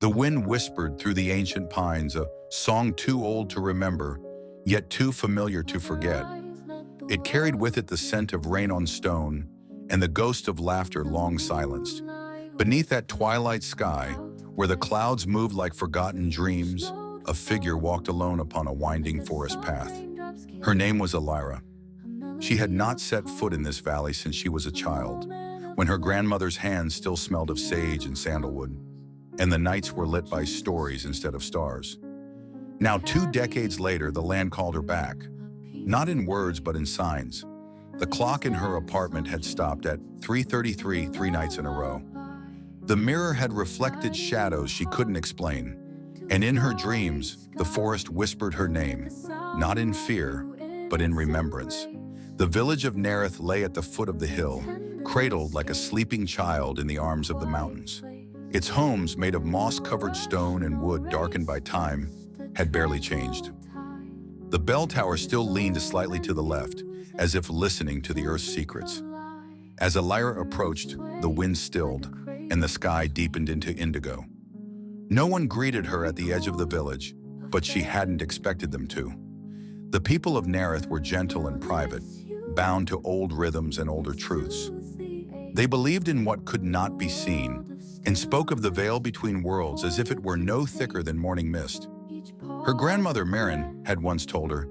The wind whispered through the ancient pines, a song too old to remember, yet too familiar to forget. It carried with it the scent of rain on stone and the ghost of laughter long silenced. Beneath that twilight sky, where the clouds moved like forgotten dreams, a figure walked alone upon a winding forest path. Her name was Elira. She had not set foot in this valley since she was a child, when her grandmother's hands still smelled of sage and sandalwood, and the nights were lit by stories instead of stars. Now 2 decades later, the land called her back, not in words but in signs. The clock in her apartment had stopped at 3:33 3 nights in a row. The mirror had reflected shadows she couldn't explain, and in her dreams, the forest whispered her name, not in fear, but in remembrance. The village of Nerith lay at the foot of the hill, cradled like a sleeping child in the arms of the mountains. Its homes, made of moss-covered stone and wood darkened by time, had barely changed. The bell tower still leaned slightly to the left, as if listening to the earth's secrets. As Elira approached, the wind stilled, and the sky deepened into indigo. No one greeted her at the edge of the village, but she hadn't expected them to. The people of Nerith were gentle and private, bound to old rhythms and older truths. They believed in what could not be seen, and spoke of the veil between worlds as if it were no thicker than morning mist. Her grandmother Marin had once told her,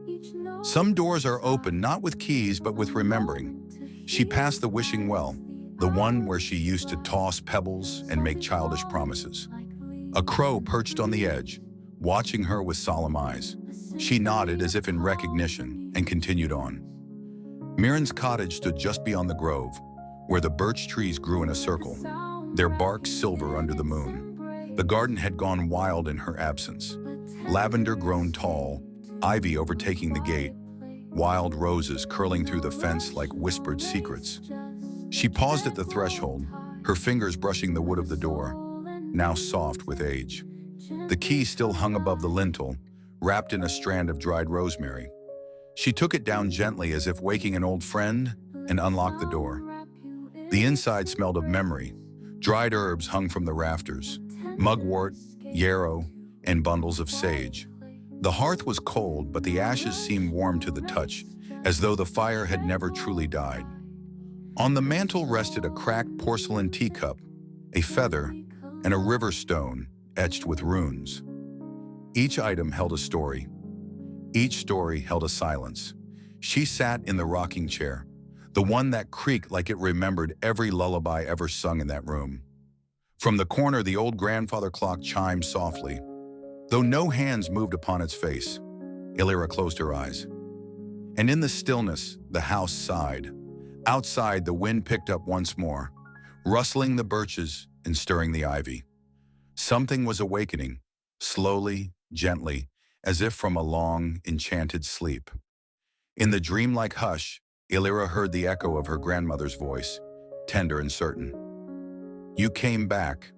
"Some doors are open not with keys but with remembering." She passed the wishing well, the one where she used to toss pebbles and make childish promises. A crow perched on the edge, watching her with solemn eyes. She nodded as if in recognition and continued on. Mirren's cottage stood just beyond the grove, where the birch trees grew in a circle, their bark silver under the moon. The garden had gone wild in her absence. Lavender grown tall, ivy overtaking the gate, wild roses curling through the fence like whispered secrets. She paused at the threshold, her fingers brushing the wood of the door, now soft with age. The key still hung above the lintel, wrapped in a strand of dried rosemary. She took it down gently as if waking an old friend and unlocked the door. The inside smelled of memory. Dried herbs hung from the rafters, mugwort, yarrow, and bundles of sage. The hearth was cold, but the ashes seemed warm to the touch, as though the fire had never truly died. On the mantel rested a cracked porcelain teacup, a feather, and a river stone etched with runes. Each item held a story. Each story held a silence. She sat in the rocking chair, the one that creaked like it remembered every lullaby ever sung in that room. From the corner, the old grandfather clock chimed softly. Though no hands moved upon its face, Elira closed her eyes. And in the stillness, the house sighed. Outside, the wind picked up once more, rustling the birches and stirring the ivy. Something was awakening, slowly, gently, as if from a long, enchanted sleep. In the dreamlike hush, Elira heard the echo of her grandmother's voice, tender and certain. "You came back.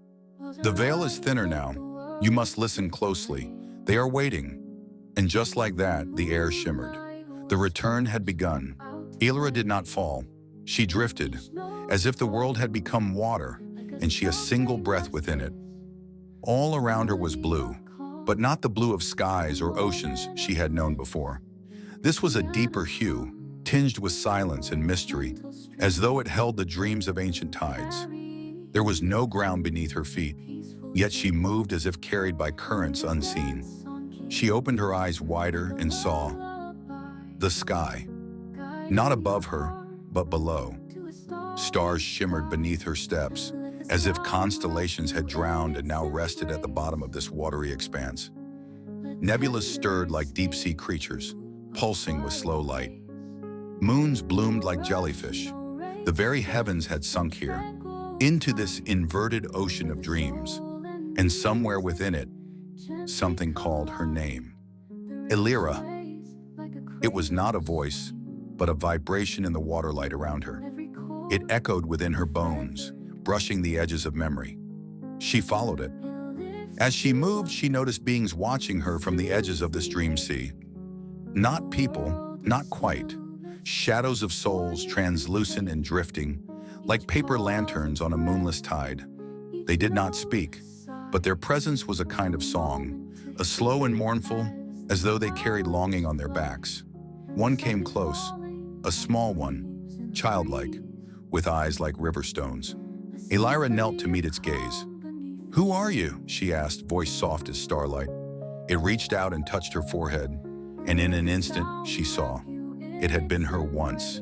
The veil is thinner now. You must listen closely. They are waiting." And just like that, the air shimmered. The return had begun. Elira did not fall. She drifted, as if the world had become water, and she a single breath within it. All around her was blue, but not the blue of skies or oceans she had known before. This was a deeper hue, tinged with silence and mystery, as though it held the dreams of ancient tides. There was no ground beneath her feet, yet she moved as if carried by currents unseen. She opened her eyes wider and saw the sky, not above her, but below. Stars shimmered beneath her steps, as if constellations had drowned and now rested at the bottom of this watery expanse. Nebulas stirred like deep-sea creatures, pulsing with slow light. Moons bloomed like jellyfish. The very heavens had sunk here, into this inverted ocean of dreams, and somewhere within it, something called her name. Elira. It was not a voice, but a vibration in the waterlight around her. It echoed within her bones, brushing the edges of memory. She followed it. As she moved, she noticed beings watching her from the edges of this dream sea. Not people, not quite. Shadows of souls, translucent and drifting, like paper lanterns on a moonless tide. They did not speak. but their presence was a kind of song, a slow and mournful, as though they carried longing on their backs. One came close, a small one, childlike, with eyes like river stones. Elira knelt to meet its gaze. "Who are you?" she asked, voice soft as starlight. It reached out and touched her forehead, and in an instant she saw. It had been her once,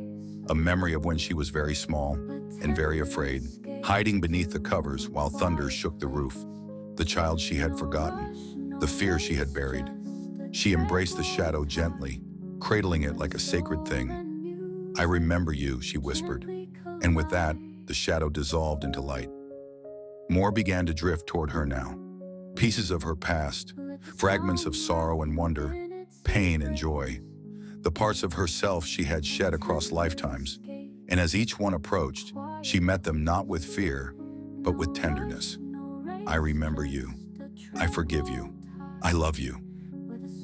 a memory of when she was very small and very afraid, hiding beneath the covers while thunder shook the roof. The child she had forgotten, the fear she had buried. She embraced the shadow gently, cradling it like a sacred thing. "I remember you," she whispered, and with that, the shadow dissolved into light. More began to drift toward her now. Pieces of her past, fragments of sorrow and wonder, pain and joy, the parts of herself she had shed across lifetimes. And as each one approached, she met them not with fear, but with tenderness. "I remember you. I forgive you. I love you."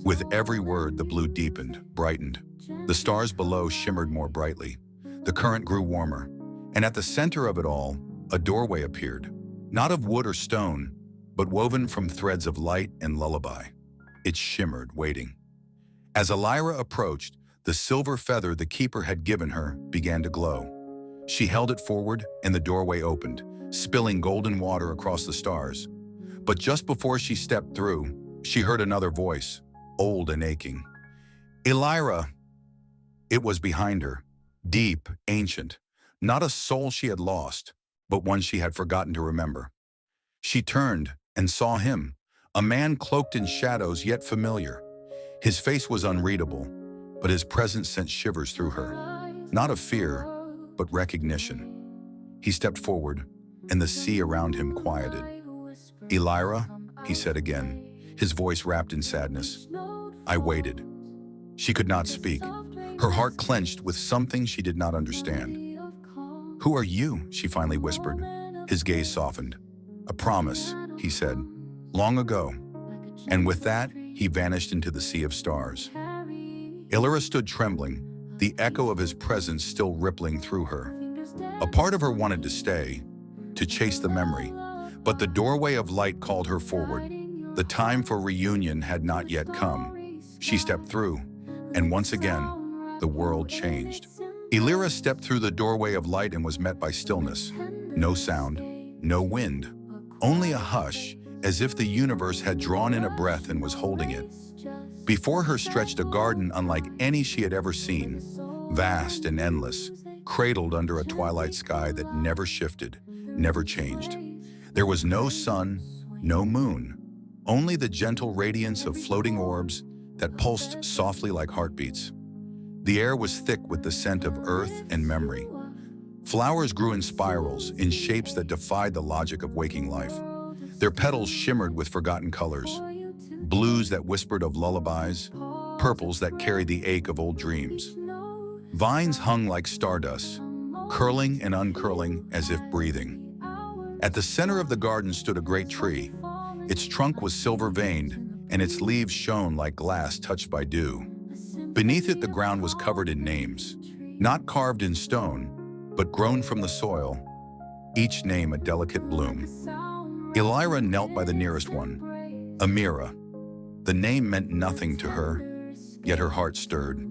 With every word, the blue deepened, brightened. The stars below shimmered more brightly. The current grew warmer. And at the center of it all, a doorway appeared. Not of wood or stone, but woven from threads of light and lullaby. It shimmered, waiting. As Elira approached, the silver feather the keeper had given her began to glow. She held it forward, and the doorway opened, spilling golden water across the stars. But just before she stepped through, she heard another voice, old and aching. "Elira!" It was behind her, deep, ancient, not a soul she had lost, but one she had forgotten to remember. She turned and saw him, a man cloaked in shadows yet familiar. His face was unreadable, but his presence sent shivers through her, not of fear, but recognition. He stepped forward, and the sea around him quieted. "Elira," he said again, his voice wrapped in sadness. "I waited." She could not speak. Her heart clenched with something she did not understand. "Who are you?" she finally whispered. His gaze softened. "A promise," he said, "long ago." And with that, he vanished into the sea of stars. Elira stood trembling, the echo of his presence still rippling through her. A part of her wanted to stay, to chase the memory, but the doorway of light called her forward. The time for reunion had not yet come. She stepped through, and once again, the world changed. Elira stepped through the doorway of light and was met by stillness. No sound, no wind, only a hush, as if the universe had drawn in a breath and was holding it. Before her stretched a garden unlike any she had ever seen, vast and endless, cradled under a twilight sky that never shifted, never changed. There was no sun, no moon, only the gentle radiance of floating orbs that pulsed softly like heartbeats. The air was thick with the scent of earth and memory. Flowers grew in spirals, in shapes that defied the logic of waking life. Their petals shimmered with forgotten colors, blues that whispered of lullabies, purples that carried the ache of old dreams. Vines hung like stardust, curling and uncurling as if breathing. At the center of the garden stood a great tree. Its trunk was silver-veined, and its leaves shone like glass touched by dew. Beneath it, the ground was covered in names, not carved in stone, but grown from the soil, each name a delicate bloom. Elira knelt by the nearest one, Amira. The name meant nothing to her, yet her heart stirred.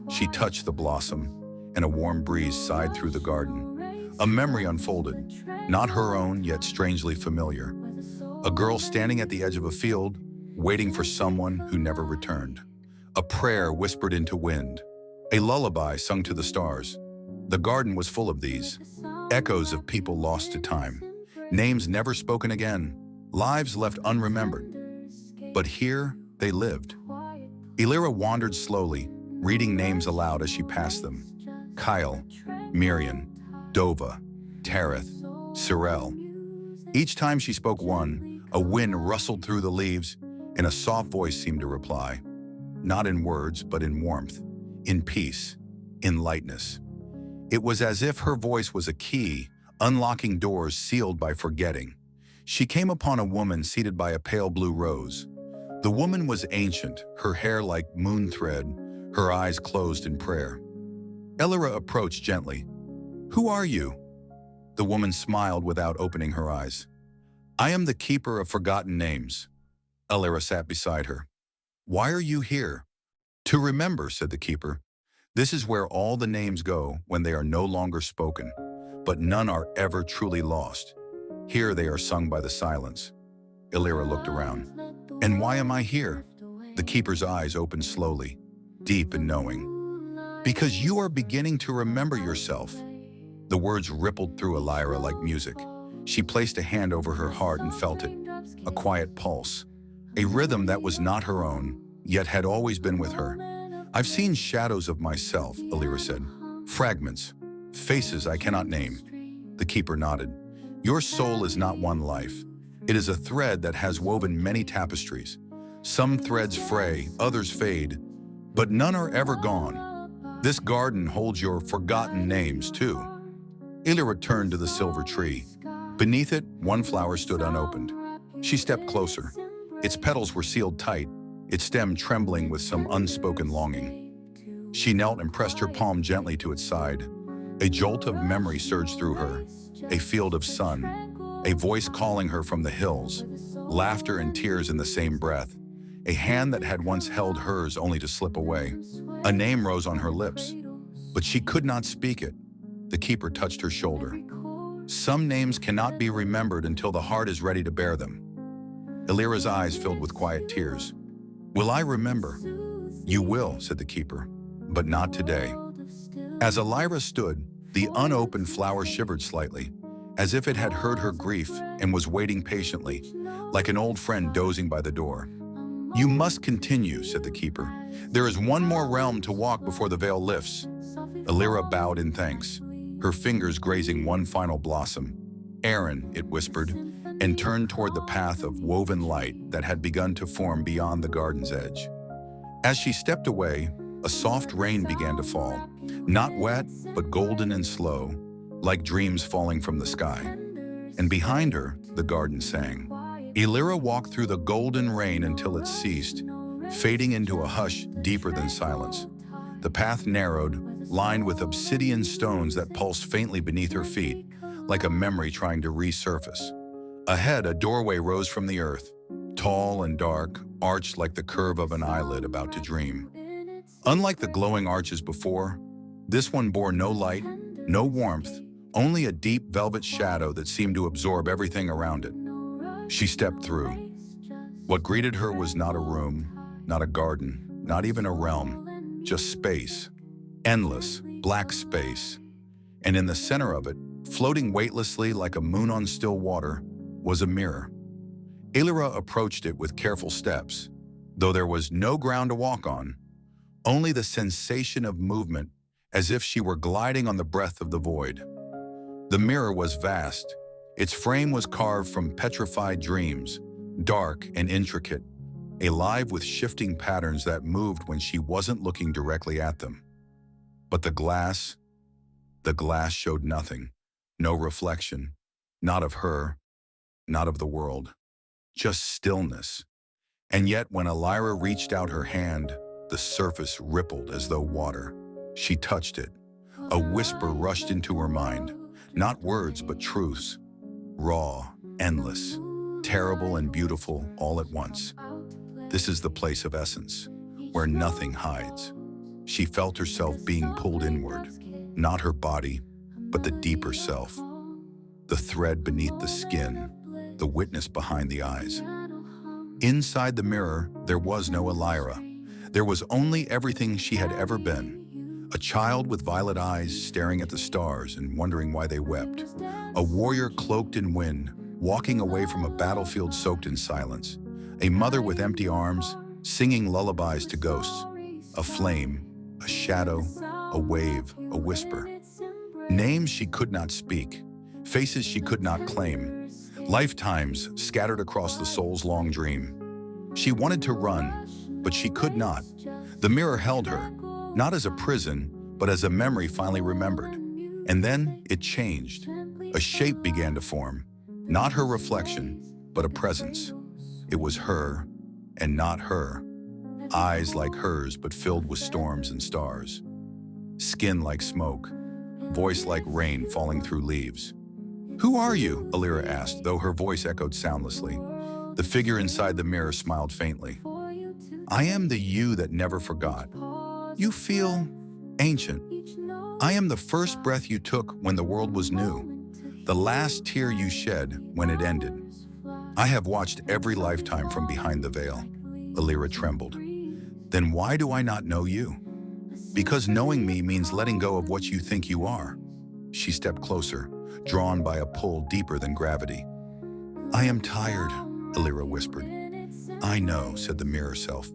She touched the blossom, and a warm breeze sighed through the garden. A memory unfolded, not her own, yet strangely familiar. A girl standing at the edge of a field, waiting for someone who never returned. A prayer whispered into wind. A lullaby sung to the stars. The garden was full of these, echoes of people lost to time. Names never spoken again, lives left unremembered. But here they lived. Elira wandered slowly, reading names aloud as she passed them. Kyle, Miriam, Dova, Tareth, Cyril. Each time she spoke one, a wind rustled through the leaves, and a soft voice seemed to reply. Not in words, but in warmth, in peace, in lightness. It was as if her voice was a key, unlocking doors sealed by forgetting. She came upon a woman seated by a pale blue rose. The woman was ancient, her hair like moon thread, her eyes closed in prayer. Elira approached gently. "Who are you?" The woman smiled without opening her eyes. I am the keeper of forgotten names. Elira sat beside her. Why are you here? To remember, said the keeper. This is where all the names go when they are no longer spoken, but none are ever truly lost. Here they are sung by the silence. Elira looked around. And why am I here? The keeper's eyes opened slowly, deep and knowing. Because you are beginning to remember yourself. The words rippled through Elira like music. She placed a hand over her heart and felt it, a quiet pulse, a rhythm that was not her own, yet had always been with her. I've seen shadows of myself, Elira said. Fragments, faces I cannot name. The keeper nodded. Your soul is not one life. It is a thread that has woven many tapestries. Some threads fray, others fade, but none are ever gone. This garden holds your forgotten names, too. Elira turned to the silver tree. Beneath it, one flower stood unopened. She stepped closer. Its petals were sealed tight, its stem trembling with some unspoken longing. She knelt and pressed her palm gently to its side. A jolt of memory surged through her, a field of sun, a voice calling her from the hills, laughter and tears in the same breath, a hand that had once held hers only to slip away. A name rose on her lips, but she could not speak it. The keeper touched her shoulder. Some names cannot be remembered until the heart is ready to bear them. Elira's eyes filled with quiet tears. Will I remember? You will, said the keeper, but not today. As Elira stood, the unopened flower shivered slightly, as if it had heard her grief and was waiting patiently, like an old friend dozing by the door. You must continue, said the keeper. There is one more realm to walk before the veil lifts. Elira bowed in thanks, her fingers grazing one final blossom. Aaron, it whispered, and turned toward the path of woven light that had begun to form beyond the garden's edge. As she stepped away, a soft rain began to fall, not wet, but golden and slow, like dreams falling from the sky. And behind her, the garden sang. Elira walked through the golden rain until it ceased, fading into a hush deeper than silence. The path narrowed, lined with obsidian stones that pulsed faintly beneath her feet, like a memory trying to resurface. Ahead, a doorway rose from the earth, tall and dark, arched like the curve of an eyelid about to dream. Unlike the glowing arches before, this one bore no light, no warmth, only a deep velvet shadow that seemed to absorb everything around it. She stepped through. What greeted her was not a room, not a garden, not even a realm, just space. Endless, black space. And in the center of it, floating weightlessly like a moon on still water, was a mirror. Elira approached it with careful steps, though there was no ground to walk on, only the sensation of movement, as if she were gliding on the breath of the void. The mirror was vast. Its frame was carved from petrified dreams, dark and intricate, alive with shifting patterns that moved when she wasn't looking directly at them. But the glass showed nothing, no reflection, not of her, not of the world, just stillness. And yet when Elira reached out her hand, the surface rippled as though water. She touched it. A whisper rushed into her mind, not words but truths, raw, endless, terrible and beautiful all at once. This is the place of essence, where nothing hides. She felt herself being pulled inward, not her body, but the deeper self. The thread beneath the skin, the witness behind the eyes. Inside the mirror, there was no Elira. There was only everything she had ever been. A child with violet eyes staring at the stars and wondering why they wept. A warrior cloaked in wind, walking away from a battlefield soaked in silence. A mother with empty arms, singing lullabies to ghosts. A flame, a shadow, a wave, a whisper. Names she could not speak, faces she could not claim. Lifetimes scattered across the soul's long dream. She wanted to run, but she could not. The mirror held her, not as a prison, but as a memory finally remembered. And then it changed. A shape began to form, not her reflection, but a presence. It was her, and not her. Eyes like hers, but filled with storms and stars. Skin like smoke, voice like rain falling through leaves. "Who are you?" Elira asked, though her voice echoed soundlessly. The figure inside the mirror smiled faintly. "I am the you that never forgot. You feel ancient. I am the first breath you took when the world was new, the last tear you shed when it ended. I have watched every lifetime from behind the veil." Elira trembled. "Then why do I not know you?" "Because knowing me means letting go of what you think you are." She stepped closer, drawn by a pull deeper than gravity. "I am tired," Elira whispered. "I know," said the mirror self.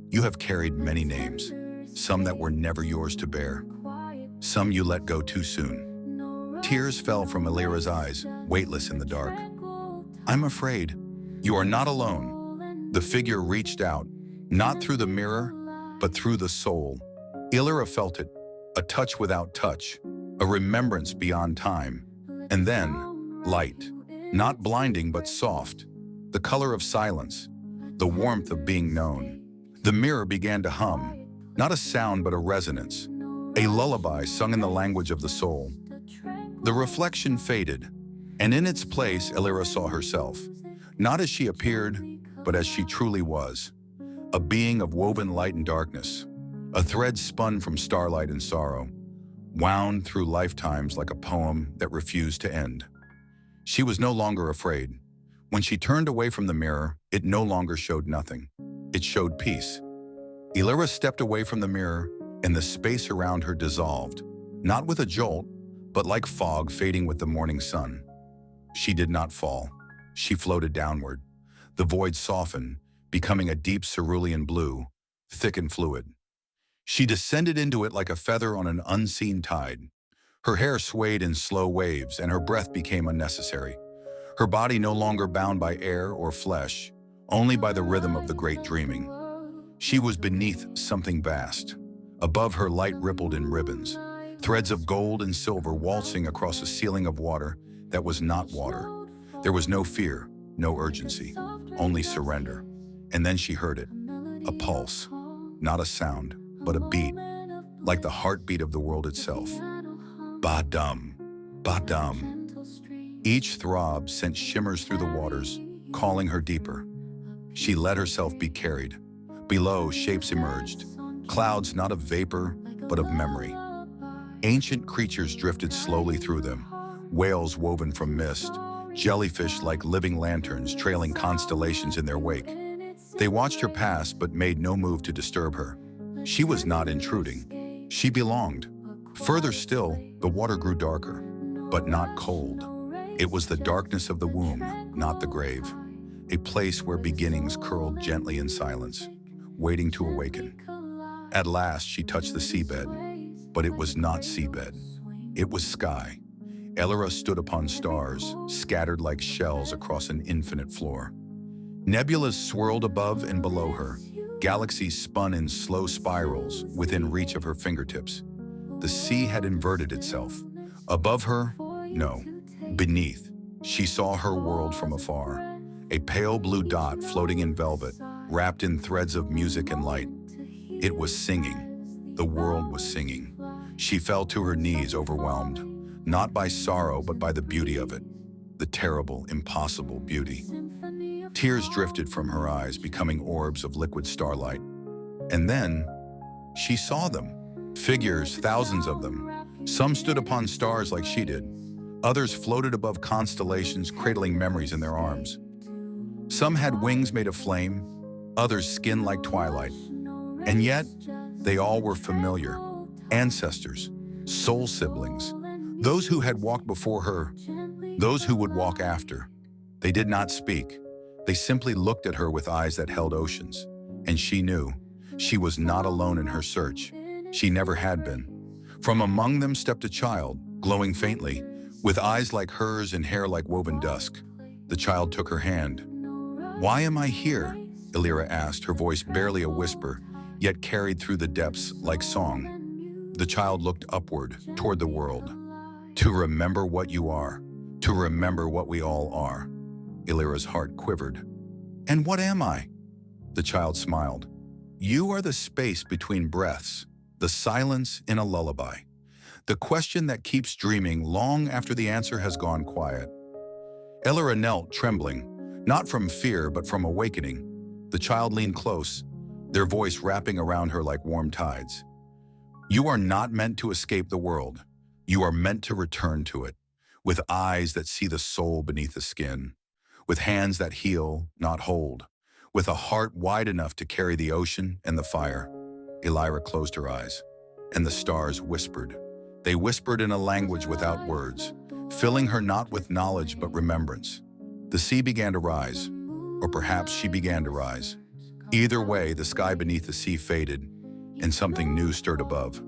"You have carried many names, some that were never yours to bear. Some you let go too soon." Tears fell from Elira's eyes, weightless in the dark. "I'm afraid." "You are not alone." The figure reached out, not through the mirror, but through the soul. Elira felt it, a touch without touch, a remembrance beyond time. And then, light, not blinding but soft, the color of silence, the warmth of being known. The mirror began to hum, not a sound but a resonance, a lullaby sung in the language of the soul. The reflection faded, and in its place Elira saw herself, not as she appeared, but as she truly was, a being of woven light and darkness, a thread spun from starlight and sorrow, wound through lifetimes like a poem that refused to end. She was no longer afraid. When she turned away from the mirror, it no longer showed nothing. It showed peace. Elira stepped away from the mirror, and the space around her dissolved, not with a jolt, but like fog fading with the morning sun. She did not fall. She floated downward. The void softened, becoming a deep cerulean blue, thick and fluid. She descended into it like a feather on an unseen tide. Her hair swayed in slow waves, and her breath became unnecessary. Her body no longer bound by air or flesh, only by the rhythm of the great dreaming. She was beneath something vast. Above her, light rippled in ribbons, threads of gold and silver waltzing across a ceiling of water that was not water. There was no fear, no urgency, only surrender. And then she heard it, a pulse, not a sound, but a beat, like the heartbeat of the world itself. Ba-dum, ba-dum. Each throb sent shimmers through the waters, calling her deeper. She let herself be carried. Below, shapes emerged, clouds not of vapor, but of memory. Ancient creatures drifted slowly through them, whales woven from mist, jellyfish like living lanterns trailing constellations in their wake. They watched her pass but made no move to disturb her. She was not intruding. She belonged. Further still, the water grew darker, but not cold. It was the darkness of the womb, not the grave. A place where beginnings curled gently in silence, waiting to awaken. At last, she touched the seabed, but it was not seabed. It was sky. Elira stood upon stars, scattered like shells across an infinite floor. Nebulas swirled above and below her. Galaxies spun in slow spirals within reach of her fingertips. The sea had inverted itself. Above her, no. Beneath, she saw her world from afar. A pale blue dot floating in velvet, wrapped in threads of music and light. It was singing. The world was singing. She fell to her knees, overwhelmed, not by sorrow, but by the beauty of it. The terrible, impossible beauty. Tears drifted from her eyes, becoming orbs of liquid starlight. And then, she saw them. Figures, thousands of them. Some stood upon stars like she did. Others floated above constellations, cradling memories in their arms. Some had wings made of flame, others skin like twilight. And yet, they all were familiar. Ancestors, soul siblings, those who had walked before her, those who would walk after. They did not speak. They simply looked at her with eyes that held oceans. And she knew. She was not alone in her search. She never had been. From among them stepped a child, glowing faintly, with eyes like hers and hair like woven dusk. The child took her hand. "Why am I here?" Elira asked, her voice barely a whisper, yet carried through the depths like song. The child looked upward, toward the world. "To remember what you are, to remember what we all are." Elira's heart quivered. "And what am I?" The child smiled. "You are the space between breaths, the silence in a lullaby, the question that keeps dreaming long after the answer has gone quiet. Elira knelt, trembling, not from fear but from awakening. The child leaned close, their voice wrapping around her like warm tides. You are not meant to escape the world. You are meant to return to it, with eyes that see the soul beneath the skin, with hands that heal, not hold, with a heart wide enough to carry the ocean and the fire. Elira closed her eyes, and the stars whispered. They whispered in a language without words, filling her not with knowledge but remembrance. The sea began to rise, or perhaps she began to rise. Either way, the sky beneath the sea faded, and something new stirred above.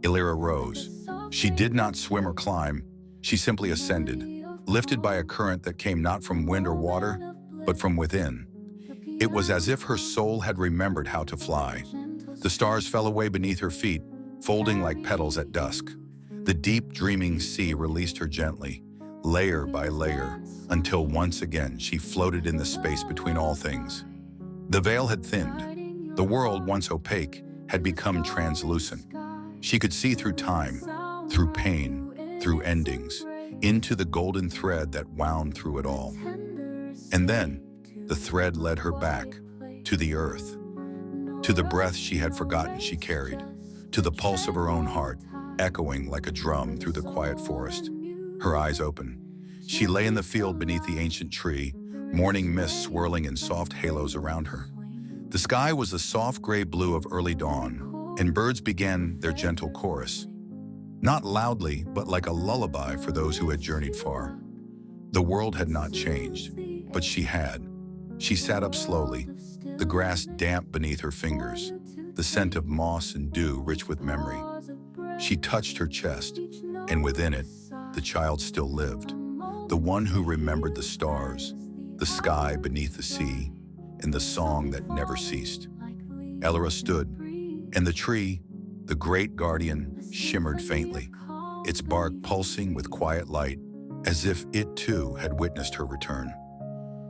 Elira rose. She did not swim or climb, she simply ascended, lifted by a current that came not from wind or water, but from within. It was as if her soul had remembered how to fly. The stars fell away beneath her feet, folding like petals at dusk. The deep, dreaming sea released her gently, layer by layer, until once again she floated in the space between all things. The veil had thinned. The world, once opaque, had become translucent. She could see through time, through pain, through endings, into the golden thread that wound through it all. And then, the thread led her back, to the earth, to the breath she had forgotten she carried, to the pulse of her own heart, echoing like a drum through the quiet forest. Her eyes open. She lay in the field beneath the ancient tree, morning mist swirling in soft halos around her. The sky was the soft gray blue of early dawn, and birds began their gentle chorus. Not loudly, but like a lullaby for those who had journeyed far. The world had not changed, but she had. She sat up slowly, the grass damp beneath her fingers, the scent of moss and dew rich with memory. She touched her chest, and within it, the child still lived, the one who remembered the stars, the sky beneath the sea, and the song that never ceased. Elira stood, and the tree, the great guardian, shimmered faintly, its bark pulsing with quiet light, as if it too had witnessed her return.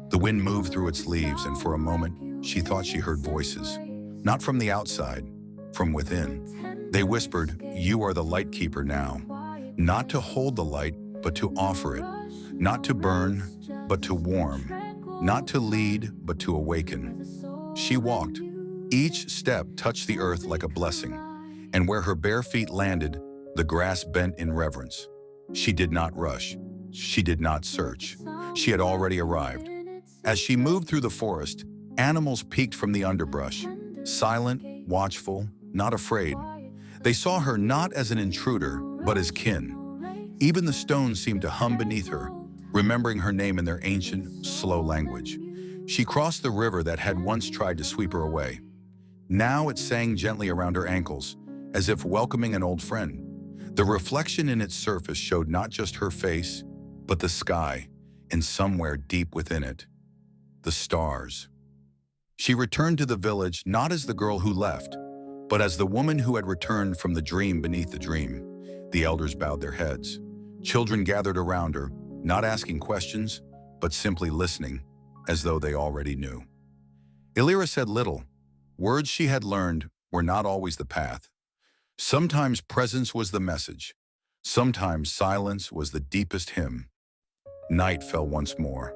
The wind moved through its leaves, and for a moment, she thought she heard voices, not from the outside, from within. They whispered, "You are the light keeper now, not to hold the light, but to offer it, not to burn, but to warm, not to lead, but to awaken." She walked. Each step touched the earth like a blessing, and where her bare feet landed, the grass bent in reverence. She did not rush. She did not search. She had already arrived. As she moved through the forest, animals peeked from the underbrush, silent, watchful, not afraid. They saw her not as an intruder, but as kin. Even the stones seemed to hum beneath her, remembering her name in their ancient, slow language. She crossed the river that had once tried to sweep her away. Now it sang gently around her ankles, as if welcoming an old friend. The reflection in its surface showed not just her face, but the sky, and somewhere deep within it, the stars. She returned to the village not as the girl who left, but as the woman who had returned from the dream beneath the dream. The elders bowed their heads. Children gathered around her, not asking questions, but simply listening, as though they already knew. Elira said little. Words she had learned were not always the path. Sometimes presence was the message. Sometimes silence was the deepest hymn. Night fell once more,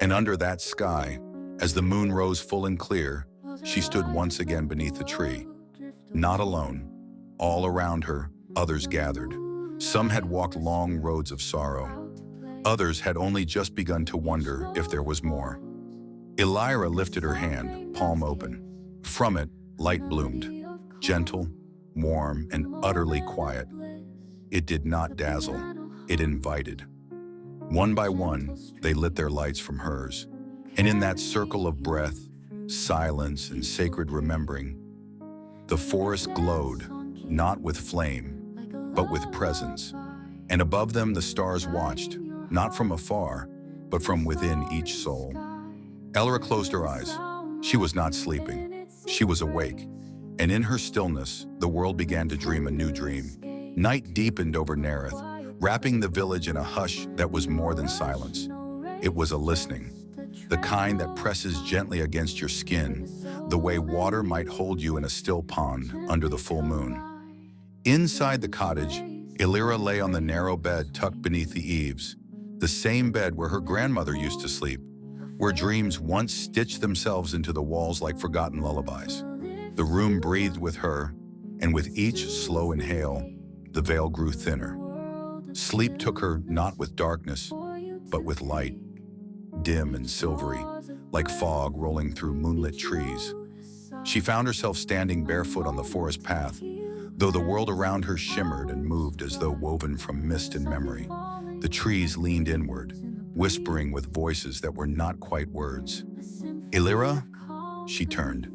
and under that sky, as the moon rose full and clear, she stood once again beneath the tree. Not alone. All around her, others gathered. Some had walked long roads of sorrow. Others had only just begun to wonder if there was more. Elira lifted her hand, palm open. From it, light bloomed, gentle, warm, and utterly quiet. It did not dazzle, it invited. One by one, they lit their lights from hers, and in that circle of breath, silence, and sacred remembering, the forest glowed, not with flame, but with presence. And above them the stars watched, not from afar, but from within each soul. Elira closed her eyes. She was not sleeping. She was awake. And in her stillness, the world began to dream a new dream. Night deepened over Nerith, wrapping the village in a hush that was more than silence. It was a listening, the kind that presses gently against your skin, the way water might hold you in a still pond under the full moon. Inside the cottage, Elira lay on the narrow bed tucked beneath the eaves, the same bed where her grandmother used to sleep, where dreams once stitched themselves into the walls like forgotten lullabies. The room breathed with her, and with each slow inhale, the veil grew thinner. Sleep took her not with darkness, but with light, dim and silvery, like fog rolling through moonlit trees. She found herself standing barefoot on the forest path, though the world around her shimmered and moved as though woven from mist and memory. The trees leaned inward, whispering with voices that were not quite words. Elira? She turned.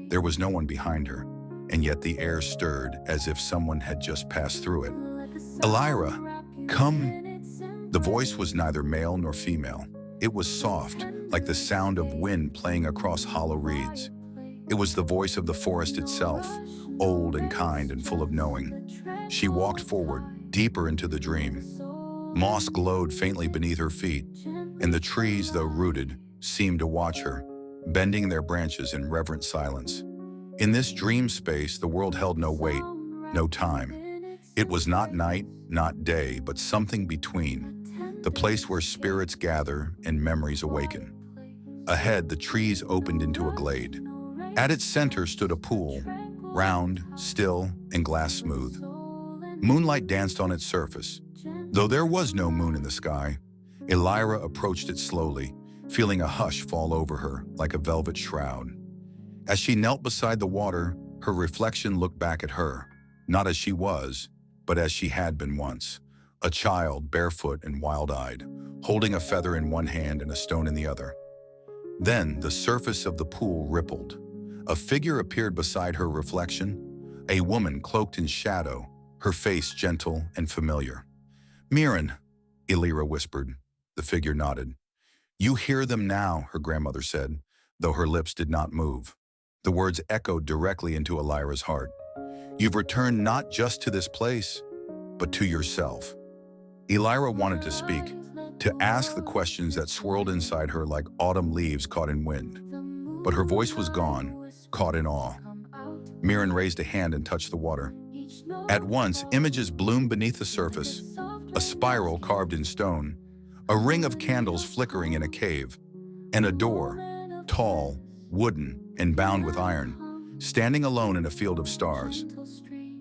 There was no one behind her, and yet the air stirred as if someone had just passed through it. Elira, come. The voice was neither male nor female. It was soft, like the sound of wind playing across hollow reeds. It was the voice of the forest itself, old and kind and full of knowing. She walked forward, deeper into the dream. Moss glowed faintly beneath her feet, and the trees, though rooted, seemed to watch her, bending their branches in reverent silence. In this dream space, the world held no weight, no time. It was not night, not day, but something between, the place where spirits gather and memories awaken. Ahead, the trees opened into a glade. At its center stood a pool, round, still, and glass smooth. Moonlight danced on its surface. Though there was no moon in the sky, Elira approached it slowly, feeling a hush fall over her like a velvet shroud. As she knelt beside the water, her reflection looked back at her, not as she was, but as she had been once, a child, barefoot and wild-eyed, holding a feather in one hand and a stone in the other. Then the surface of the pool rippled. A figure appeared beside her reflection, a woman cloaked in shadow, her face gentle and familiar. "Mirren," Elira whispered. The figure nodded. "You hear them now," her grandmother said, though her lips did not move. The words echoed directly into Elira's heart. "You've returned not just to this place, but to yourself." Elira wanted to speak, to ask the questions that swirled inside her like autumn leaves caught in wind. But her voice was gone, caught in awe. Mirren raised a hand and touched the water. At once, images bloomed beneath the surface, a spiral carved in stone, a ring of candles flickering in a cave, and a door, tall, wooden, and bound with iron, standing alone in a field of stars.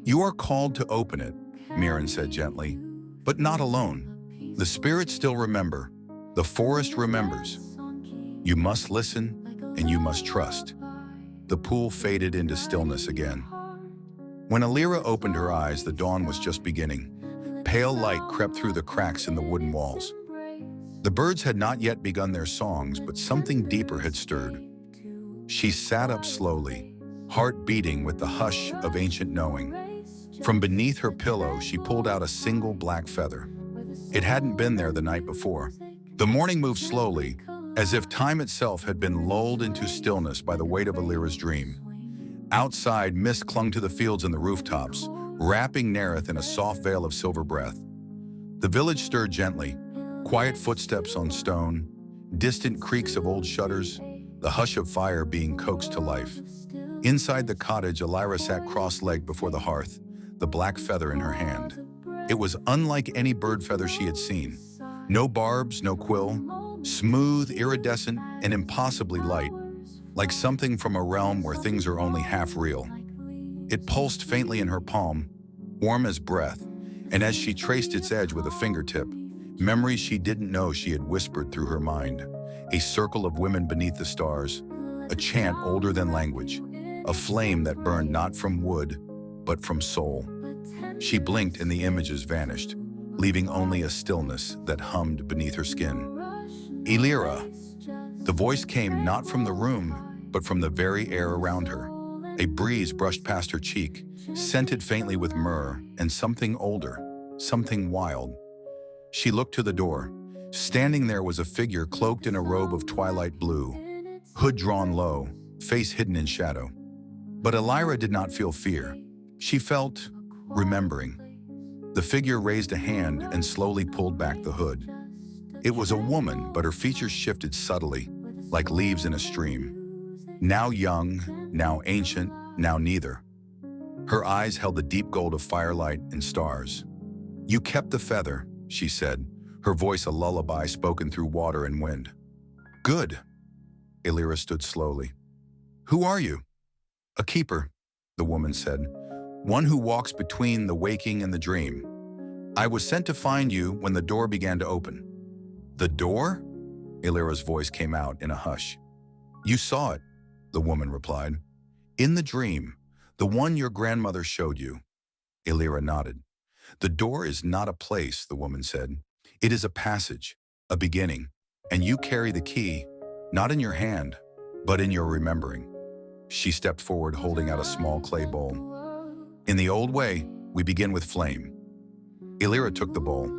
"You are called to open it," Mirren said gently, "but not alone. The spirits still remember. The forest remembers. You must listen, and you must trust." The pool faded into stillness again. When Elira opened her eyes, the dawn was just beginning. Pale light crept through the cracks in the wooden walls. The birds had not yet begun their songs, but something deeper had stirred. She sat up slowly, heart beating with the hush of ancient knowing. From beneath her pillow, she pulled out a single black feather. It hadn't been there the night before. The morning moved slowly, as if time itself had been lulled into stillness by the weight of Elira's dream. Outside, mist clung to the fields and the rooftops, wrapping Nerith in a soft veil of silver breath. The village stirred gently, quiet footsteps on stone, distant creaks of old shutters, the hush of fire being coaxed to life. Inside the cottage, Elira sat cross-legged before the hearth, the black feather in her hand. It was unlike any bird feather she had seen. No barbs, no quill, smooth, iridescent, and impossibly light, like something from a realm where things are only half real. It pulsed faintly in her palm, warm as breath, and as she traced its edge with a fingertip, memories she didn't know she had whispered through her mind. A circle of women beneath the stars, a chant older than language, a flame that burned not from wood, but from soul. She blinked and the images vanished, leaving only a stillness that hummed beneath her skin. "Elira." The voice came not from the room, but from the very air around her. A breeze brushed past her cheek, scented faintly with myrrh and something older, something wild. She looked to the door. Standing there was a figure cloaked in a robe of twilight blue, hood drawn low, face hidden in shadow. But Elira did not feel fear. She felt remembering. The figure raised a hand and slowly pulled back the hood. It was a woman, but her features shifted subtly, like leaves in a stream. Now young, now ancient, now neither. Her eyes held the deep gold of firelight and stars. You kept the feather, she said, her voice a lullaby spoken through water and wind. Good. Elira stood slowly. Who are you? A keeper, the woman said, one who walks between the waking and the dream. I was sent to find you when the door began to open. The door? Elira's voice came out in a hush. You saw it, the woman replied. In the dream, the one your grandmother showed you. Elira nodded. The door is not a place, the woman said. It is a passage, a beginning, and you carry the key, not in your hand, but in your remembering. She stepped forward, holding out a small clay bowl. In the old way, we begin with flame. Elira took the bowl.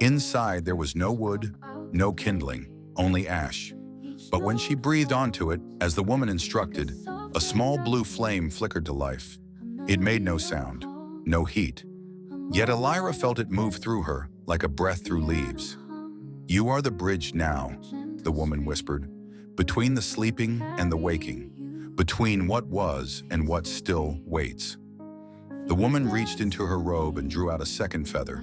Inside, there was no wood, no kindling, only ash. But when she breathed onto it, as the woman instructed, a small blue flame flickered to life. It made no sound, no heat. Yet Elira felt it move through her, like a breath through leaves. You are the bridge now, the woman whispered, between the sleeping and the waking, between what was and what still waits. The woman reached into her robe and drew out a second feather,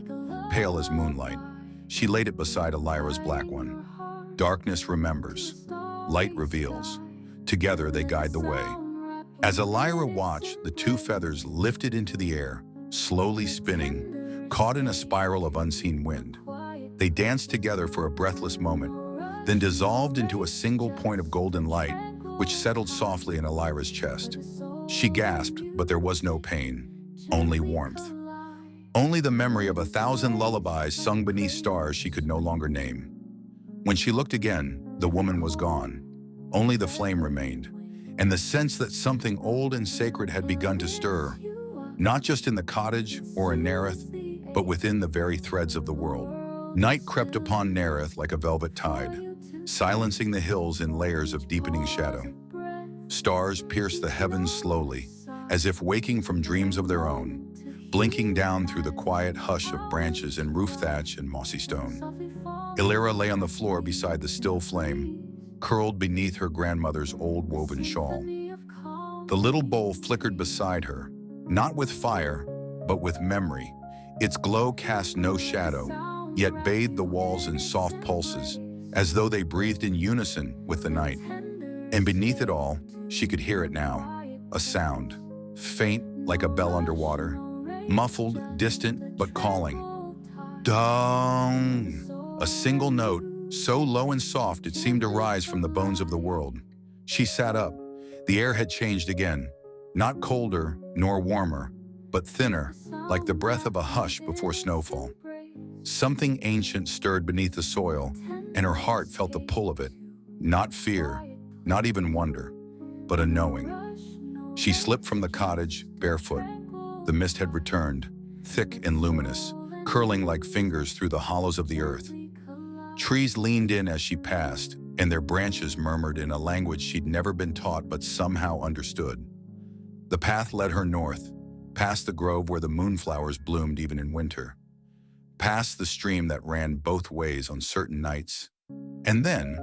pale as moonlight. She laid it beside Elira's black one. Darkness remembers, light reveals. Together they guide the way. As Elira watched, the two feathers lifted into the air, slowly spinning, caught in a spiral of unseen wind. They danced together for a breathless moment, then dissolved into a single point of golden light, which settled softly in Elira's chest. She gasped, but there was no pain, only warmth. Only the memory of 1,000 lullabies sung beneath stars she could no longer name. When she looked again, the woman was gone. Only the flame remained, and the sense that something old and sacred had begun to stir, not just in the cottage or in Nerith, but within the very threads of the world. Night crept upon Nerith like a velvet tide, silencing the hills in layers of deepening shadow. Stars pierced the heavens slowly, as if waking from dreams of their own, blinking down through the quiet hush of branches and roof thatch and mossy stone. Elira lay on the floor beside the still flame, curled beneath her grandmother's old woven shawl. The little bowl flickered beside her, not with fire, but with memory. Its glow cast no shadow, yet bathed the walls in soft pulses, as though they breathed in unison with the night. And beneath it all, she could hear it now, a sound, faint like a bell underwater, muffled, distant, but calling. Dong! A single note, so low and soft it seemed to rise from the bones of the world. She sat up. The air had changed again, not colder nor warmer, but thinner, like the breath of a hush before snowfall. Something ancient stirred beneath the soil, and her heart felt the pull of it. Not fear, not even wonder, but a knowing. She slipped from the cottage, barefoot. The mist had returned, thick and luminous, curling like fingers through the hollows of the earth. Trees leaned in as she passed, and their branches murmured in a language she'd never been taught but somehow understood. The path led her north, past the grove where the moonflowers bloomed even in winter, past the stream that ran both ways on certain nights, and then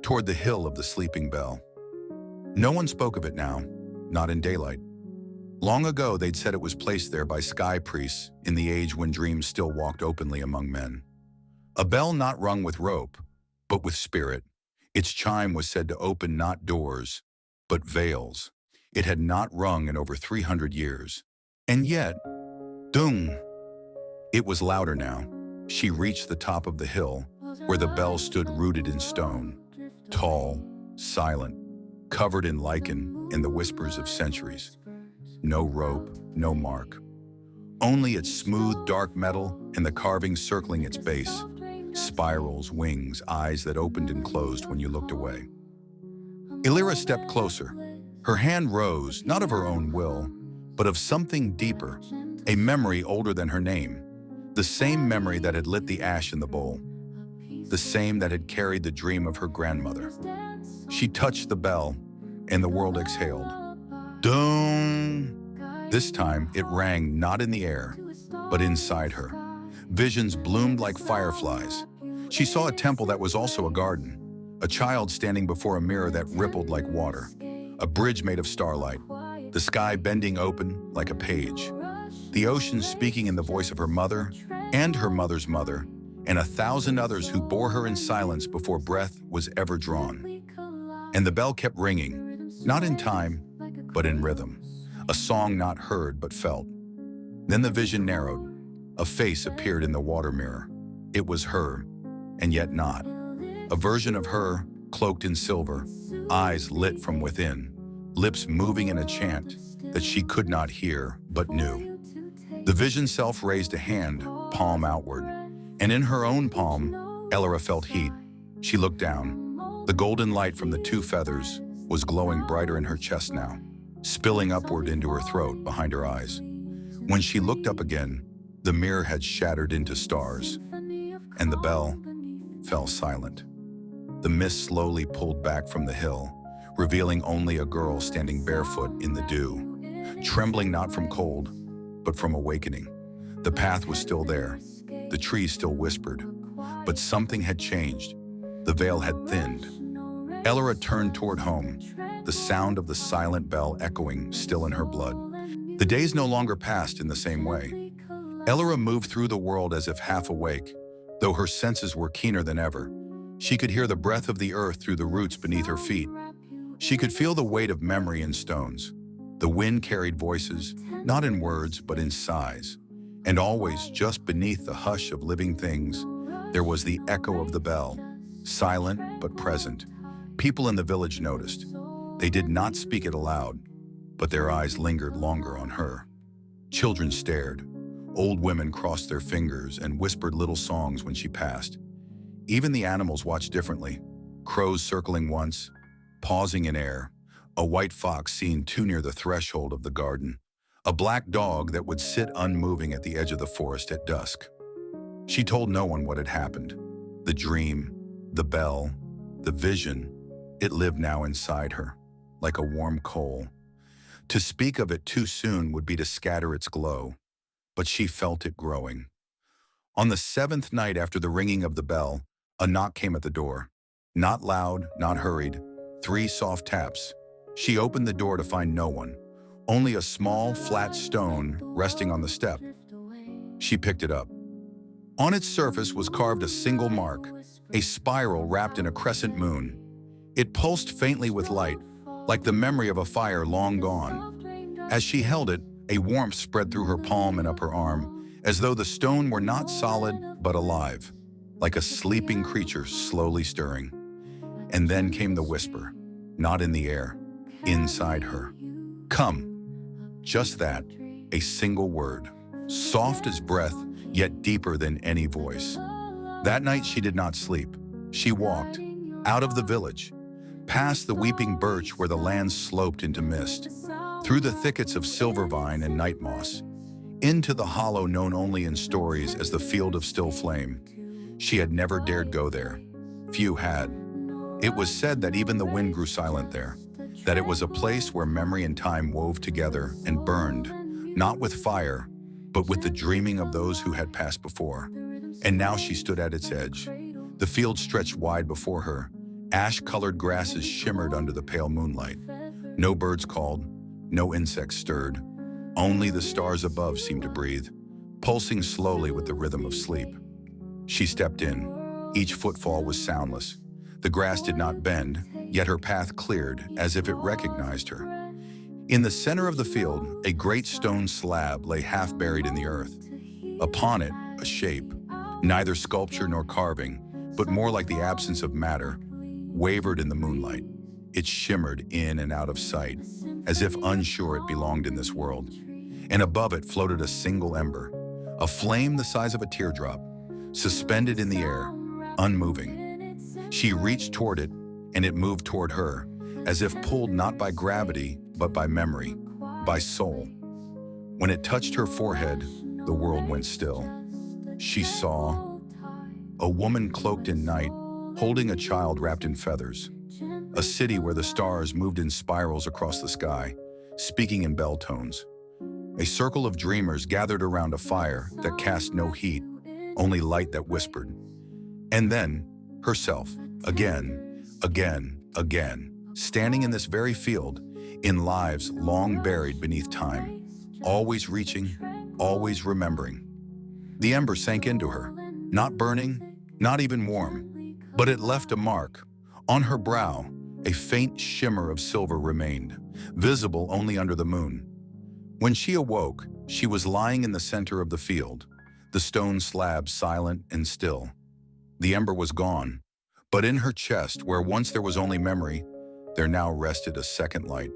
toward the hill of the sleeping bell. No one spoke of it now, not in daylight. Long ago, they'd said it was placed there by sky priests in the age when dreams still walked openly among men. A bell not rung with rope, but with spirit. Its chime was said to open not doors, but veils. It had not rung in over 300 years. And yet, dung! It was louder now. She reached the top of the hill, where the bell stood rooted in stone, tall, silent, covered in lichen and the whispers of centuries. No rope, no mark. Only its smooth, dark metal and the carvings circling its base. Spirals, wings, eyes that opened and closed when you looked away. Elira stepped closer. Her hand rose, not of her own will, but of something deeper, a memory older than her name, the same memory that had lit the ash in the bowl, the same that had carried the dream of her grandmother. She touched the bell, and the world exhaled. Dong! This time, it rang not in the air, but inside her. Visions bloomed like fireflies. She saw a temple that was also a garden, a child standing before a mirror that rippled like water, a bridge made of starlight, the sky bending open like a page, the ocean speaking in the voice of her mother, and her mother's mother, and 1,000 others who bore her in silence before breath was ever drawn. And the bell kept ringing, not in time, but in rhythm, a song not heard but felt. Then the vision narrowed. A face appeared in the water mirror. It was her, and yet not. A version of her, cloaked in silver, eyes lit from within, lips moving in a chant that she could not hear but knew. The vision self raised a hand, palm outward, and in her own palm, Elora felt heat. She looked down. The golden light from the 2 feathers was glowing brighter in her chest now, spilling upward into her throat behind her eyes. When she looked up again, the mirror had shattered into stars, and the bell fell silent. The mist slowly pulled back from the hill, revealing only a girl standing barefoot in the dew, trembling not from cold, but from awakening. The path was still there. The trees still whispered, but something had changed. The veil had thinned. Elora turned toward home, the sound of the silent bell echoing still in her blood. The days no longer passed in the same way. Elora moved through the world as if half awake, though her senses were keener than ever. She could hear the breath of the earth through the roots beneath her feet. She could feel the weight of memory in stones. The wind carried voices, not in words, but in sighs. And always, just beneath the hush of living things, there was the echo of the bell, silent but present. People in the village noticed. They did not speak it aloud, but their eyes lingered longer on her. Children stared. Old women crossed their fingers and whispered little songs when she passed. Even the animals watched differently. Crows circling once, pausing in air, a white fox seen too near the threshold of the garden, a black dog that would sit unmoving at the edge of the forest at dusk. She told no one what had happened. The dream, the bell, the vision, it lived now inside her, like a warm coal. To speak of it too soon would be to scatter its glow, but she felt it growing. On the 7th night after the ringing of the bell, a knock came at the door. Not loud, not hurried, 3 soft taps. She opened the door to find no one, only a small, flat stone resting on the step. She picked it up. On its surface was carved a single mark, a spiral wrapped in a crescent moon. It pulsed faintly with light, like the memory of a fire long gone. As she held it, a warmth spread through her palm and up her arm, as though the stone were not solid but alive, like a sleeping creature slowly stirring. And then came the whisper, not in the air, inside her. Come. Just that, a single word, soft as breath, yet deeper than any voice. That night she did not sleep. She walked, out of the village, past the weeping birch where the land sloped into mist, through the thickets of silver vine and night moss, into the hollow known only in stories as the field of still flame. She had never dared go there. Few had. It was said that even the wind grew silent there, that it was a place where memory and time wove together and burned, not with fire, but with the dreaming of those who had passed before. And now she stood at its edge. The field stretched wide before her. Ash-colored grasses shimmered under the pale moonlight. No birds called, no insects stirred. Only the stars above seemed to breathe, pulsing slowly with the rhythm of sleep. She stepped in. Each footfall was soundless. The grass did not bend, yet her path cleared as if it recognized her. In the center of the field, a great stone slab lay half buried in the earth. Upon it, a shape, neither sculpture nor carving, but more like the absence of matter, wavered in the moonlight. It shimmered in and out of sight, as if unsure it belonged in this world. And above it floated a single ember, a flame the size of a teardrop, suspended in the air, unmoving. She reached toward it, and it moved toward her, as if pulled not by gravity, but by memory, by soul. When it touched her forehead, the world went still. She saw a woman cloaked in night, holding a child wrapped in feathers. A city where the stars moved in spirals across the sky, speaking in bell tones. A circle of dreamers gathered around a fire that cast no heat, only light that whispered. And then, herself, again, standing in this very field, in lives long buried beneath time, always reaching, always remembering. The ember sank into her, not burning, not even warm, but it left a mark. On her brow, a faint shimmer of silver remained, visible only under the moon. When she awoke, she was lying in the center of the field, the stone slab silent and still. The ember was gone, but in her chest, where once there was only memory, there now rested a second light.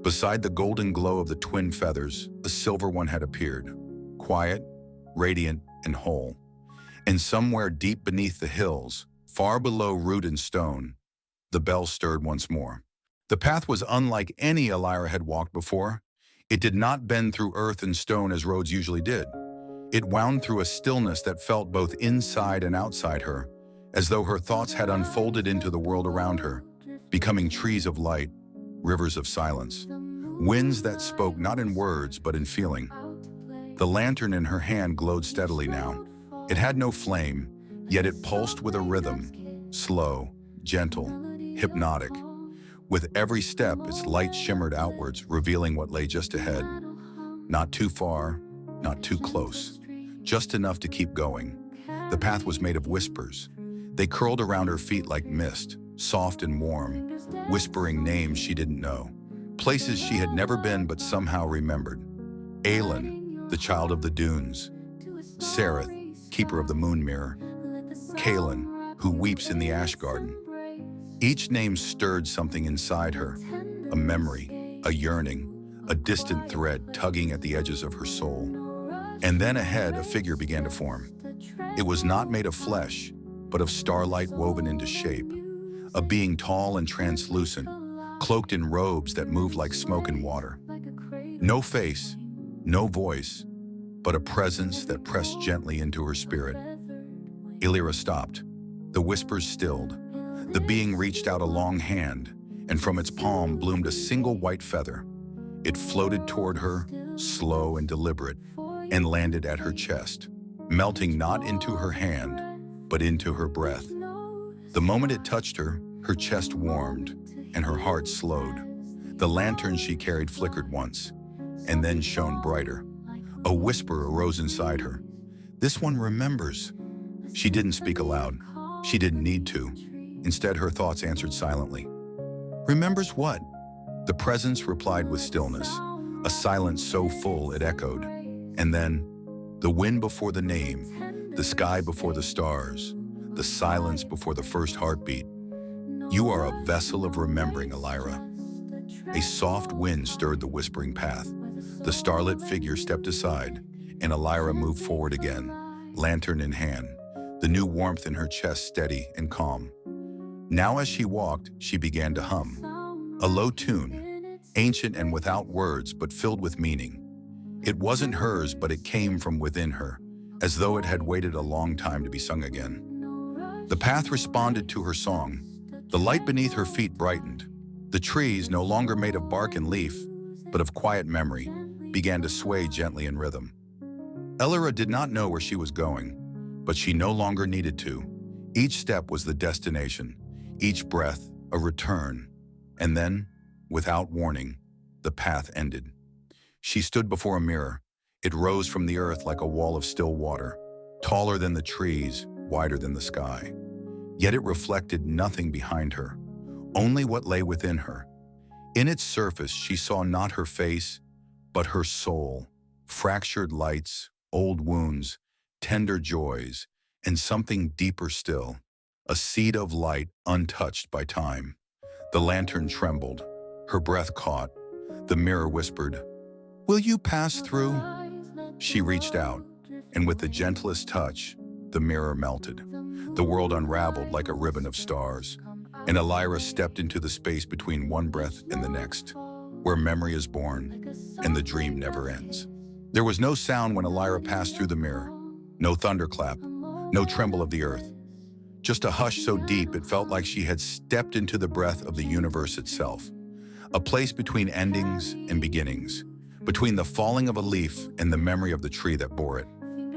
Beside the golden glow of the twin feathers, a silver one had appeared, quiet, radiant, and whole. And somewhere deep beneath the hills, far below root and stone, the bell stirred once more. The path was unlike any Elira had walked before. It did not bend through earth and stone as roads usually did. It wound through a stillness that felt both inside and outside her, as though her thoughts had unfolded into the world around her, becoming trees of light, rivers of silence, winds that spoke not in words but in feeling. The lantern in her hand glowed steadily now. It had no flame, yet it pulsed with a rhythm, slow, gentle, hypnotic. With every step, its light shimmered outwards, revealing what lay just ahead. Not too far, not too close, just enough to keep going. The path was made of whispers. They curled around her feet like mist, soft and warm, whispering names she didn't know, places she had never been but somehow remembered. Elion, the child of the dunes. Sereth, keeper of the moon mirror. Kaelin, who weeps in the ash garden. Each name stirred something inside her, a memory, a yearning, a distant thread tugging at the edges of her soul. And then ahead, a figure began to form. It was not made of flesh, but of starlight woven into shape, a being tall and translucent, cloaked in robes that moved like smoke and water. No face, no voice, but a presence that pressed gently into her spirit. Elira stopped. The whispers stilled. The being reached out a long hand, and from its palm bloomed a single white feather. It floated toward her, slow and deliberate, and landed at her chest, melting not into her hand, but into her breath. The moment it touched her, her chest warmed, and her heart slowed. The lantern she carried flickered once, and then shone brighter. A whisper arose inside her. This one remembers. She didn't speak aloud. She didn't need to. Instead, her thoughts answered silently. Remembers what? The presence replied with stillness, a silence so full it echoed. And then, the wind before the name, the sky before the stars, the silence before the first heartbeat. You are a vessel of remembering, Elira. A soft wind stirred the whispering path. The starlit figure stepped aside, and Elira moved forward again, lantern in hand, the new warmth in her chest steady and calm. Now as she walked, she began to hum. A low tune, ancient and without words, but filled with meaning. It wasn't hers, but it came from within her, as though it had waited a long time to be sung again. The path responded to her song. The light beneath her feet brightened. The trees, no longer made of bark and leaf, but of quiet memory, began to sway gently in rhythm. Elira did not know where she was going, but she no longer needed to. Each step was the destination, each breath a return. And then, without warning, the path ended. She stood before a mirror. It rose from the earth like a wall of still water, taller than the trees, wider than the sky. Yet it reflected nothing behind her, only what lay within her. In its surface, she saw not her face, but her soul, fractured lights, old wounds, tender joys, and something deeper still, a seed of light untouched by time. The lantern trembled, her breath caught. The mirror whispered, "Will you pass through?" She reached out, and with the gentlest touch, the mirror melted. The world unraveled like a ribbon of stars, and Elira stepped into the space between one breath and the next, where memory is born and the dream never ends. There was no sound when Elira passed through the mirror, no thunderclap, no tremble of the earth. Just a hush so deep it felt like she had stepped into the breath of the universe itself, a place between endings and beginnings, between the falling of a leaf and the memory of the tree that bore it.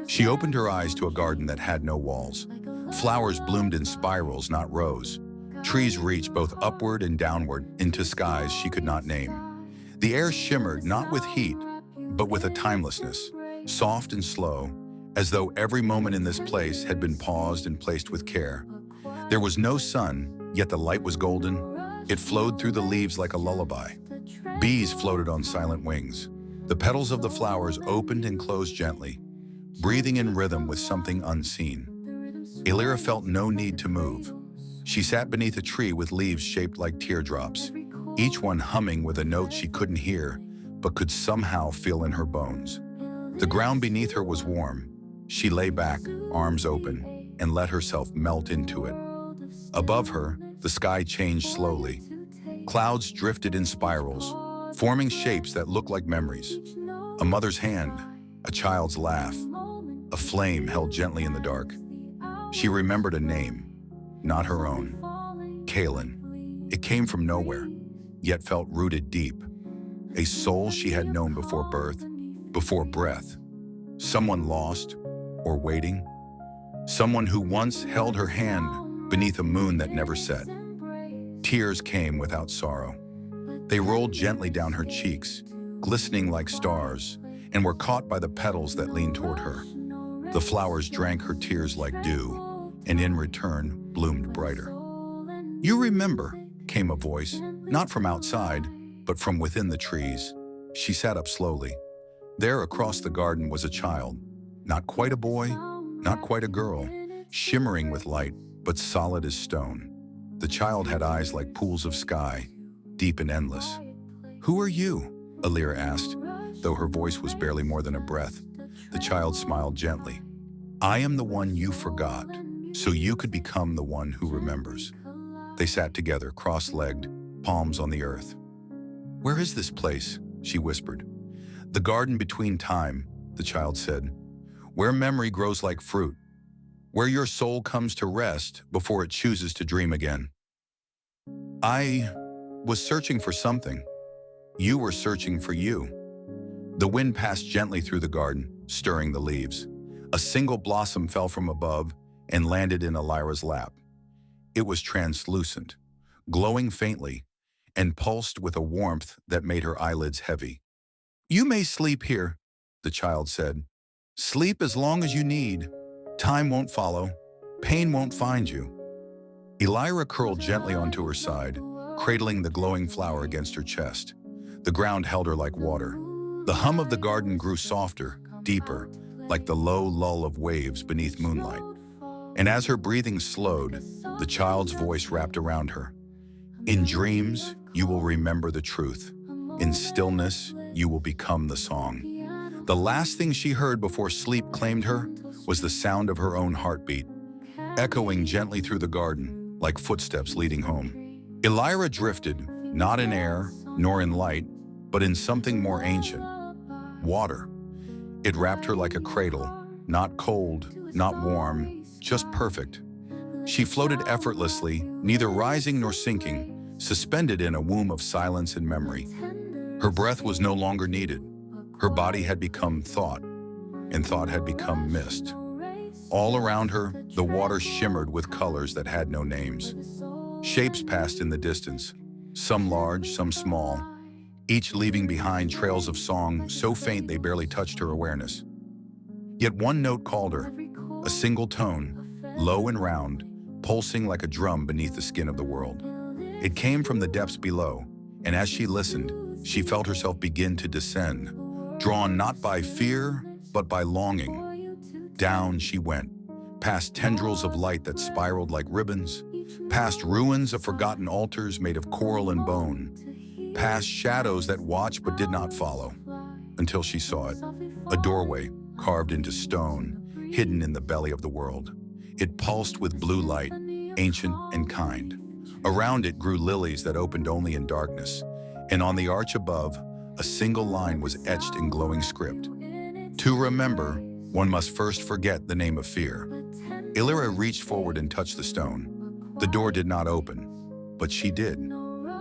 She opened her eyes to a garden that had no walls. Flowers bloomed in spirals, not rows. Trees reached both upward and downward into skies she could not name. The air shimmered not with heat, but with a timelessness, soft and slow, as though every moment in this place had been paused and placed with care. There was no sun, yet the light was golden. It flowed through the leaves like a lullaby. Bees floated on silent wings. The petals of the flowers opened and closed gently, breathing in rhythm with something unseen. Elira felt no need to move. She sat beneath a tree with leaves shaped like teardrops, each one humming with a note she couldn't hear, but could somehow feel in her bones. The ground beneath her was warm. She lay back, arms open, and let herself melt into it. Above her, the sky changed slowly. Clouds drifted in spirals, forming shapes that looked like memories. A mother's hand, a child's laugh, a flame held gently in the dark. She remembered a name, not her own. Kaylin. It came from nowhere, yet felt rooted deep. A soul she had known before birth, before breath. Someone lost, or waiting. Someone who once held her hand beneath a moon that never set. Tears came without sorrow. They rolled gently down her cheeks, glistening like stars, and were caught by the petals that leaned toward her. The flowers drank her tears like dew, and in return, bloomed brighter. "You remember," came a voice, not from outside, but from within the trees. She sat up slowly. There across the garden was a child, not quite a boy, not quite a girl, shimmering with light, but solid as stone. The child had eyes like pools of sky, deep and endless. "Who are you?" Elira asked, though her voice was barely more than a breath. The child smiled gently. "I am the one you forgot, so you could become the one who remembers." They sat together, cross-legged, palms on the earth. "Where is this place?" she whispered. "The garden between time," the child said. "Where memory grows like fruit. Where your soul comes to rest before it chooses to dream again." "I was searching for something. You were searching for you." The wind passed gently through the garden, stirring the leaves. A single blossom fell from above and landed in Elira's lap. It was translucent, glowing faintly, and pulsed with a warmth that made her eyelids heavy. "You may sleep here," the child said. "Sleep as long as you need. Time won't follow. Pain won't find you." Elira curled gently onto her side, cradling the glowing flower against her chest. The ground held her like water. The hum of the garden grew softer, deeper, like the low lull of waves beneath moonlight. And as her breathing slowed, the child's voice wrapped around her. "In dreams, you will remember the truth. In stillness, you will become the song." The last thing she heard before sleep claimed her was the sound of her own heartbeat, echoing gently through the garden, like footsteps leading home. Elira drifted, not in air, nor in light, but in something more ancient. Water. It wrapped her like a cradle, not cold, not warm, just perfect. She floated effortlessly, neither rising nor sinking, suspended in a womb of silence and memory. Her breath was no longer needed. Her body had become thought, and thought had become mist. All around her, the water shimmered with colors that had no names. Shapes passed in the distance, some large, some small, each leaving behind trails of song so faint they barely touched her awareness. Yet one note called her, a single tone, low and round, pulsing like a drum beneath the skin of the world. It came from the depths below, and as she listened, she felt herself begin to descend, drawn not by fear, but by longing. Down she went, past tendrils of light that spiraled like ribbons, past ruins of forgotten altars made of coral and bone, past shadows that watched but did not follow, until she saw it, a doorway carved into stone, hidden in the belly of the world. It pulsed with blue light, ancient and kind. Around it grew lilies that opened only in darkness, and on the arch above, a single line was etched in glowing script. To remember, one must first forget the name of fear. Elira reached forward and touched the stone. The door did not open, but she did.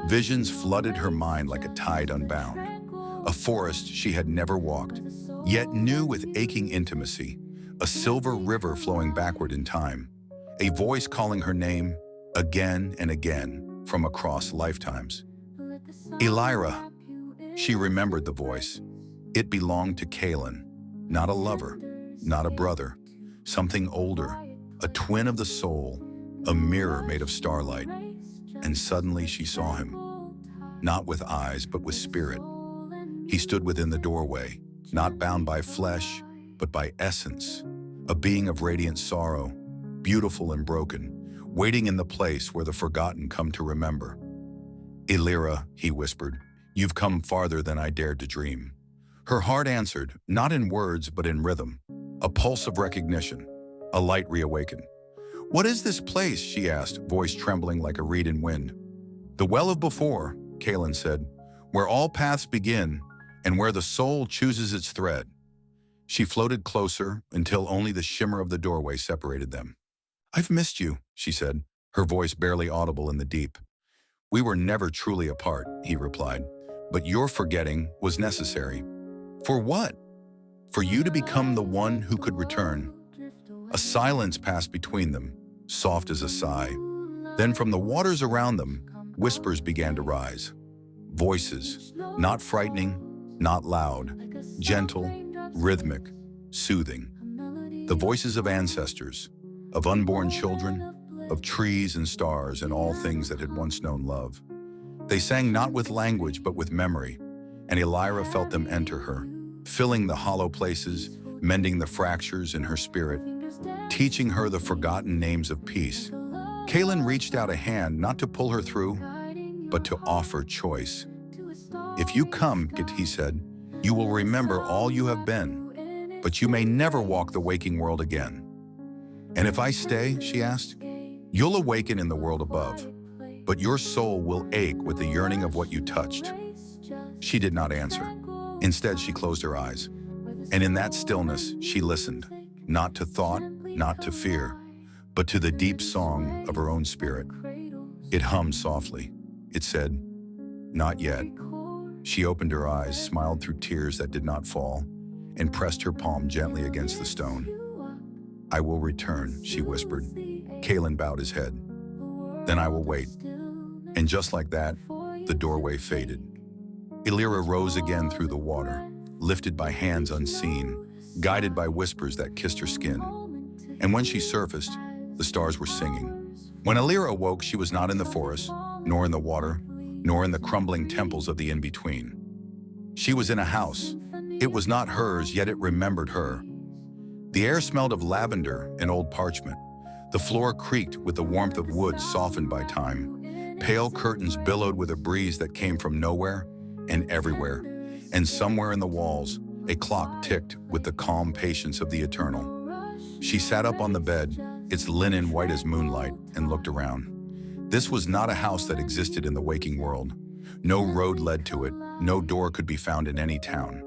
Visions flooded her mind like a tide unbound. A forest she had never walked, yet knew with aching intimacy, a silver river flowing backward in time, a voice calling her name again and again from across lifetimes. Elira. She remembered the voice. It belonged to Kaylin, not a lover, not a brother, something older, a twin of the soul, a mirror made of starlight. And suddenly she saw him, not with eyes, but with spirit. He stood within the doorway, not bound by flesh, but by essence, a being of radiant sorrow, beautiful and broken, waiting in the place where the forgotten come to remember. "Elira," he whispered, "you've come farther than I dared to dream." Her heart answered, not in words, but in rhythm, a pulse of recognition, a light reawakened. "What is this place?" she asked, voice trembling like a reed in wind. "The Well of Before," Kaelin said, "where all paths begin and where the soul chooses its thread." She floated closer until only the shimmer of the doorway separated them. "I've missed you," she said, her voice barely audible in the deep. "We were never truly apart," he replied, "but your forgetting was necessary." "For what?" "For you to become the one who could return." A silence passed between them, soft as a sigh. Then from the waters around them, whispers began to rise. Voices, not frightening, not loud, gentle, rhythmic, soothing. The voices of ancestors, of unborn children, of trees and stars and all things that had once known love. They sang not with language but with memory, and Elira felt them enter her, filling the hollow places, mending the fractures in her spirit, teaching her the forgotten names of peace. Kaelin reached out a hand not to pull her through, but to offer choice. "If you come," he said, "you will remember all you have been, but you may never walk the waking world again." "And if I stay," she asked, "you'll awaken in the world above, but your soul will ache with the yearning of what you touched." She did not answer. Instead, she closed her eyes. And in that stillness, she listened, not to thought, not to fear, but to the deep song of her own spirit. It hummed softly. It said, "Not yet." She opened her eyes, smiled through tears that did not fall, and pressed her palm gently against the stone. "I will return," she whispered. Kaelin bowed his head. "Then I will wait." And just like that, the doorway faded. Elira rose again through the water, lifted by hands unseen, guided by whispers that kissed her skin. And when she surfaced, the stars were singing. When Elira awoke, she was not in the forest, nor in the water, nor in the crumbling temples of the in-between. She was in a house. It was not hers, yet it remembered her. The air smelled of lavender and old parchment. The floor creaked with the warmth of wood softened by time. Pale curtains billowed with a breeze that came from nowhere and everywhere. And somewhere in the walls, a clock ticked with the calm patience of the eternal. She sat up on the bed, its linen white as moonlight, and looked around. This was not a house that existed in the waking world. No road led to it, no door could be found in any town.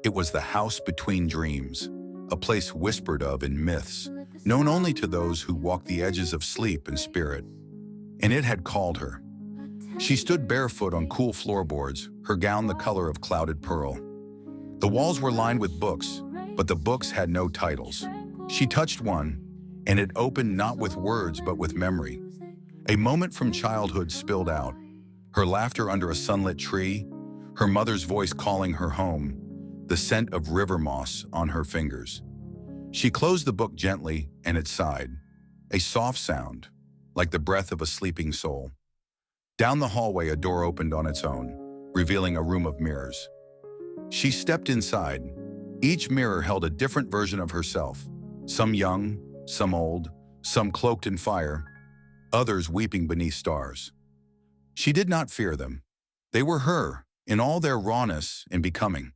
It was the house between dreams, a place whispered of in myths, known only to those who walk the edges of sleep and spirit. And it had called her. She stood barefoot on cool floorboards, her gown the color of clouded pearl. The walls were lined with books, but the books had no titles. She touched one, and it opened not with words but with memory. A moment from childhood spilled out, her laughter under a sunlit tree, her mother's voice calling her home, the scent of river moss on her fingers. She closed the book gently, and it sighed, a soft sound, like the breath of a sleeping soul. Down the hallway, a door opened on its own, revealing a room of mirrors. She stepped inside. Each mirror held a different version of herself, some young, some old, some cloaked in fire, others weeping beneath stars. She did not fear them. They were her, in all their rawness and becoming.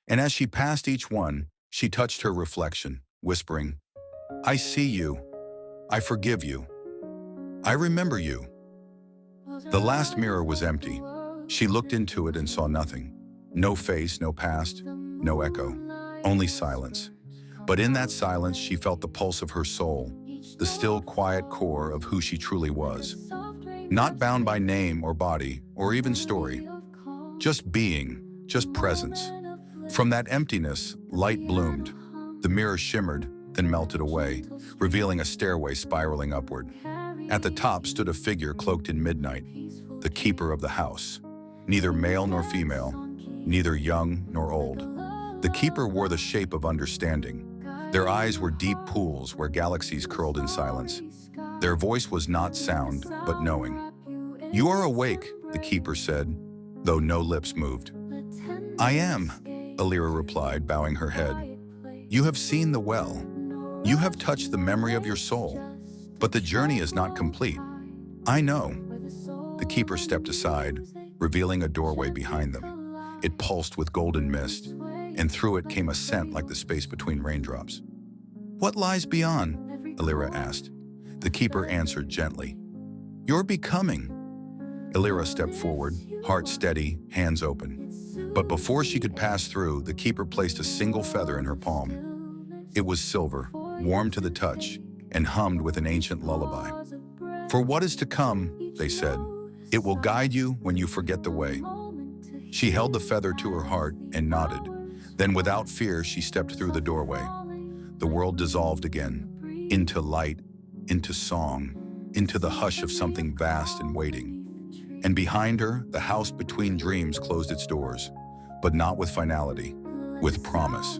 And as she passed each one, she touched her reflection, whispering, "I see you. I forgive you. I remember you." The last mirror was empty. She looked into it and saw nothing. No face, no past, no echo, only silence. But in that silence, she felt the pulse of her soul, the still, quiet core of who she truly was. Not bound by name or body or even story. Just being, just presence. From that emptiness, light bloomed. The mirror shimmered, then melted away, revealing a stairway spiraling upward. At the top stood a figure cloaked in midnight, the keeper of the house. Neither male nor female, neither young nor old. The keeper wore the shape of understanding. Their eyes were deep pools where galaxies curled in silence. Their voice was not sound, but knowing. "You are awake," the keeper said, though no lips moved. "I am," Elira replied, bowing her head. "You have seen the well. You have touched the memory of your soul. But the journey is not complete." "I know." The keeper stepped aside, revealing a doorway behind them. It pulsed with golden mist, and through it came a scent like the space between raindrops. "What lies beyond?" Elira asked. The keeper answered gently, "You're becoming." Elira stepped forward, heart steady, hands open. But before she could pass through, the keeper placed a single feather in her palm. It was silver, warm to the touch, and hummed with an ancient lullaby. "For what is to come," they said, "it will guide you when you forget the way." She held the feather to her heart and nodded. Then without fear, she stepped through the doorway. The world dissolved again, into light, into song, into the hush of something vast and waiting. And behind her, the house between dreams closed its doors, but not with finality, with promise.